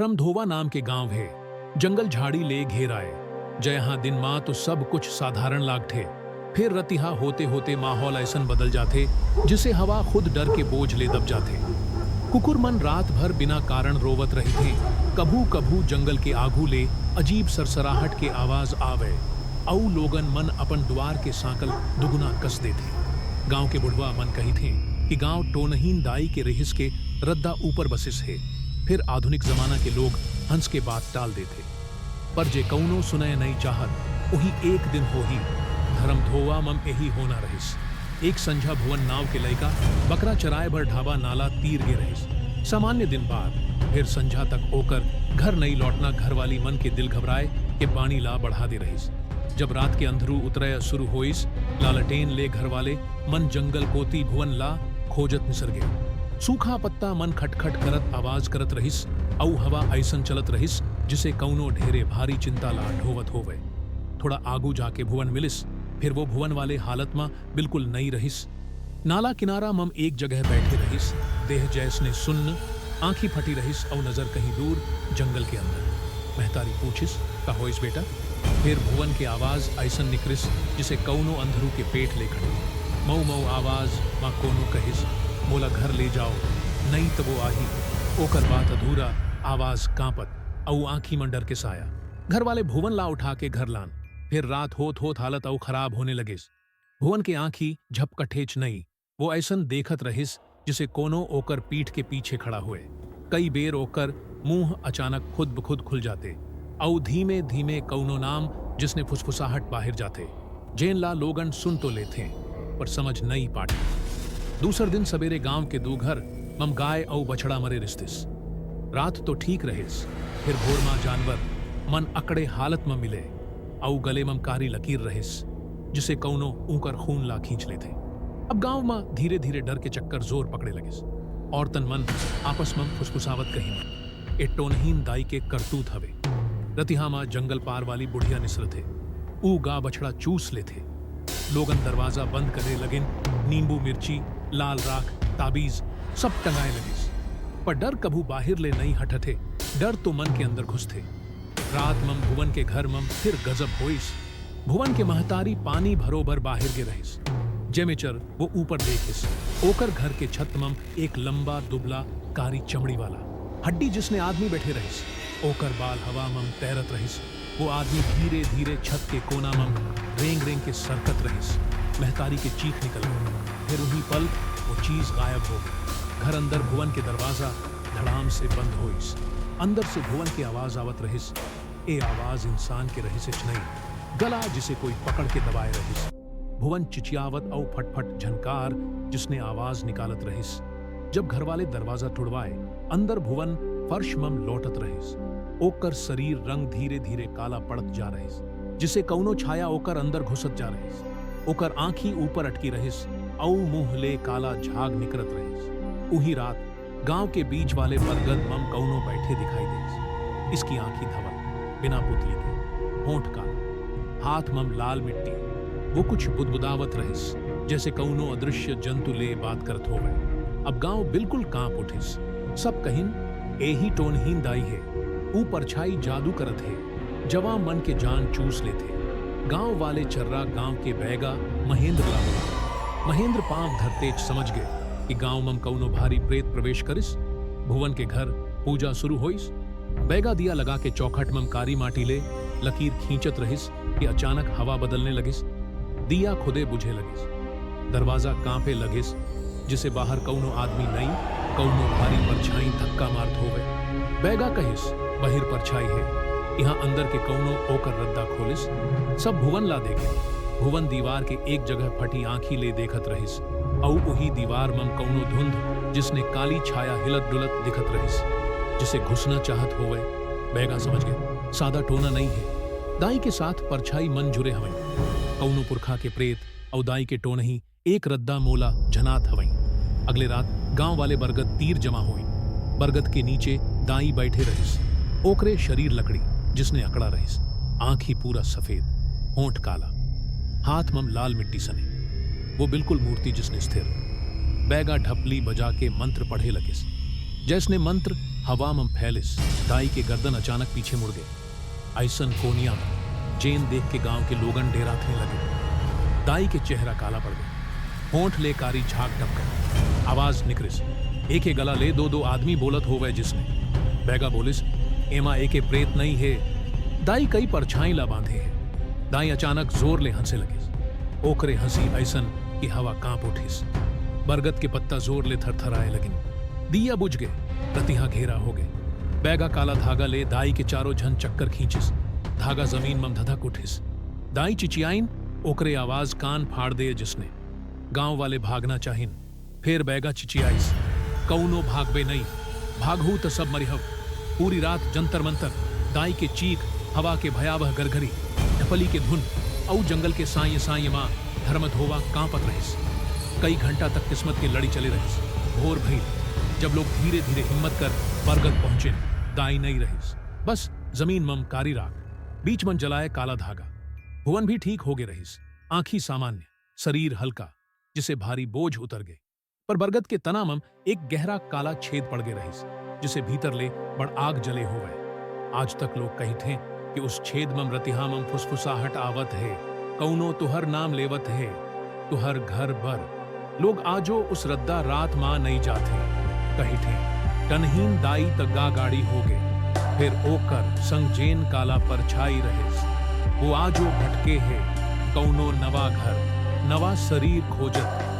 धर्मधोवा नाम के गांव है। जंगल झाड़ी ले घेर आए। जयहां दिन मां तो सब कुछ साधारण लागठे। फिर रतिहा होते होते माहौल ऐसन बदल जाते जिसे हवा खुद डर के बोझ ले दब जाते। कुकुरमन रात भर बिना कारण रोवत रही थे। कभू कभू जंगल के आगू ले अजीब सरसराहट के आवाज आवे। औ लोगन मन अपन द्वार के सांकल दुगुना कस देते। गांव के बुढ़वा मन कही थे कि गांव टोनहीन दाई के रहिस के रद्दा ऊपर बसिस है। फिर आधुनिक जमाना के लोग हंस के बात टाल देते। पर जे कौनो सुनय नहीं चाहत वही एक दिन हो ही धर्मधोवा मम यही होना रहिस। एक संझा भुवन नाव के लयका बकरा चराए भर ढाबा नाला तीर गे रहिस। सामान्य दिन बाद फिर संझा तक ओकर घर नहीं लौटना घर वाली मन के दिल घबराए के पानी ला बढ़ा दे रहिस। जब रात के अंधरू उतरय शुरू होइस लालटेन ले घर वाले मन जंगल कोती भुवन ला खोजत निसर गए। सूखा पत्ता मन खटखट करत आवाज करत रहिस। औ हवा ऐसन चलत रहिस जिसे कौनो ढेरे भारी चिंता ला ढोवत होवे। थोड़ा आगू जाके भुवन मिलिस। फिर वो भुवन वाले हालत में बिल्कुल नहीं रहिस। नाला किनारा मम एक जगह बैठे रहिस। देह जैसने सुन्न, आंखी फटी रहिस और नजर कहीं दूर जंगल के अंदर। महतारी पूछिस का होइस बेटा। फिर भुवन के आवाज ऐसन निकरिस जिसे कौनो अंधरू के पेट ले खड़े। मऊ मऊ आवाज मां कोनो कहिस मोला घर ले जाओ नहीं तो वो आही। ओकर बात अधूरा आवाज कांपत औ आंखी में डर के साया। घर वाले भुवन ला उठा के घर लान। फिर रात होत होत हालत औ खराब होने लगिस। भुवन के आंखी झपकठेच नहीं। वो ऐसन देखत रहिस जिसे कोनो ओकर पीठ के पीछे खड़ा हुए। कई बेर ओकर मुंह अचानक खुद ब खुद खुल जाते औ धीमे धीमे कौनो नाम जिसने फुसफुसाहट बाहर जाते। जेन ला लोगन सुन तो लेते पर समझ नहीं पाते। दूसर दिन सवेरे गांव के दू घर मम गाय औ बछड़ा मरे रिश्तिस। रात तो ठीक रहिस। फिर भोर मां जानवर मन अकड़े हालत में मिले औ गले मम कारी लकीर रहिस जिसे कौनो ऊकर खून ला खींच लेते। अब गांव में धीरे धीरे डर के चक्कर जोर पकड़े लगिस। औरतन मन आपस में फुसफुसावत कही ए टोनहीन दाई के करतूत हवे। रतिहा मां जंगल पार वाली बुढ़िया निसर थे। ऊ गा बछड़ा चूस लेते। लोगन दरवाजा बंद करे लगिन। नींबू मिर्ची लाल राख ताबीज सब टंगाए लगिस। पर डर कभू बाहिर ले नहीं हटथे। डर तो मन के अंदर घुसथे। रात मम भुवन के घर मम फिर गजब होइस। भुवन के महतारी पानी भरोबर बाहिर गे रहिस। जेमेचर वो ऊपर देखिस। ओकर घर के छत मम एक लंबा दुबला कारी चमड़ी वाला हड्डी जिसने आदमी बैठे रहिस। ओकर बाल हवा मम तैरत रहिस। वो आदमी धीरे धीरे छत के कोना मम रेंग रेंग के सरकत रहिस। महतारी के चीख निकल गई। फिर उन्हीं पल वो चीज गायब हो गई। घर अंदर भुवन के दरवाजा धड़ाम से बंद होइस। अंदर से भुवन की आवाज आवत रहिस। ए आवाज इंसान के रहिस नहीं, गला जिसे कोई पकड़ के दबाए रहिस। भुवन चिचियावत औ फटफट झनकार जिसने आवाज निकालत रहिस। जब घर वाले दरवाजा टुड़वाए अंदर भुवन फर्श मम लौटत रहिस। ओकर शरीर रंग धीरे धीरे काला पड़त जा रहिस जिसे कौनो छाया ओकर अंदर घुसत जा रहिस। ओकर आंखी ऊपर अटकी रहिस औ मुंह ले काला झाग निकरत रहिस। उही रात गांव के बीच वाले बरगद मम कौनो बैठे दिखाई देस। इसकी आंखी धवल बिना पुतली के, होंठ काला, हाथ मम लाल मिट्टी। वो कुछ बुदबुदावत रहिस जैसे कौनो अदृश्य जंतु ले बात करत होवे। अब गांव बिल्कुल कांप उठिस। सब कहिन एही टोनहीन दाई है। ऊ परछाई जादू करत है। जवा मन के जान चूस लेते। गांव वाले चर्रा गांव के बैगा महेंद्र ला बोला। महेंद्र पांव धरते समझ गए कि गांव मम कौनो भारी प्रेत प्रवेश करिस। भुवन के घर पूजा शुरू होइस। बैगा दिया लगा के चौखट मम कारी माटी ले लकीर खींचत रहिस कि अचानक हवा बदलने लगिस। दिया खुदे बुझे लगिस। दरवाजा कांपे लगिस जिसे बाहर कौनो आदमी नहीं, कौनो भारी परछाई धक्का मारत होवे। बैगा कहिस बहिर परछाई है, यहाँ अंदर के कौनो ओकर रद्दा खोलिस। सब भुवन ला देखे। भुवन दीवार के एक जगह फटी आंखी ले देखत रहिस औ उही दीवार मम कौनो धुंध जिसने काली छाया हिलत डुलत दिखत रहिस जिसे घुसना चाहत होवे। बैगा समझ गए सादा टोना नहीं है। दाई के साथ परछाई मन जुरे हवई। कौनो पुरखा के प्रेत औ दाई के टोनही एक रद्दा मोला झनात हवई। अगले रात गांव वाले बरगद तीर जमा हुई। बरगद के नीचे दाई बैठे रहिस। ओकरे शरीर लकड़ी जिसने अकड़ा रहिस। आंखी पूरा सफेद, होंठ काला, हाथ मम लाल मिट्टी सने। वो बिल्कुल मूर्ति जिसने स्थिर। बैगा ढपली बजा के मंत्र पढ़े लगिस। जैसने मंत्र हवा में फैलिस दाई के गर्दन अचानक पीछे मुड़ गए। ऐसन कोनिया में जेन देख के गांव के लोगन डेरा थे लगे। दाई के चेहरा काला पड़ गए, होंठ ले कारी झाग टपकर आवाज निकरिस, एके गला ले दो दो आदमी बोलत हो गए जिसने। बैगा बोलिस, एमा एके प्रेत नहीं है। दाई कई परछाई ला बांधे है। दाई अचानक जोर ले हंसे लगे। ओकरे हंसी ऐसन कि हवा कांप उठिस। बरगद के पत्ता जोर ले थरथराए लगिन। दिया बुझ गए, रतिहा घेरा हो गए। बैगा काला धागा ले दाई के चारों झन चक्कर खींचिस। धागा जमीन में धधक उठिस। दाई चिचियाइन, ओकरे आवाज कान फाड़ दे जिसने। गांव वाले भागना चाहिन। फिर बैगा चिचियाइस, कौनो भागबे नहीं, भागहू तो सब मरिहव। पूरी रात जंतर मंतर, दाई के चीख, हवा के भयावह गरगरी, ढपली के धुन औ जंगल के साये साये मां धर्मत होवा कांपत रहिस। कई घंटा तक किस्मत की लड़ी चले रहिस। भोर भइल, जब लोग धीरे धीरे हिम्मत कर बरगद पहुंचे, दाई नहीं रहिस, बस जमीन मम कारी राख, बीच मन जलाए काला धागा। भुवन भी ठीक हो गए रहिस, आंखी सामान्य, शरीर हल्का, जिसे भारी बोझ उतर गए। पर बरगद के तना मम एक गहरा काला छेद पड़ गए रहिस, जिसे भीतर ले बड़ आग जले हो गए। आज तक लोग कही थे कि उस छेद मम रतिहा मम फुसफुसाहट आवत है, कौनो तुहर नाम लेवत है, तुहर घर बर। लोग आजो उस रद्दा रात मां नहीं जाते, कही थे टनहीन दाई तग्गा गाड़ी हो गए। फिर ओकर संग जेन काला परछाई रहिस, वो आजो भटके है, कौनो नवा घर, नवा शरीर खोजत।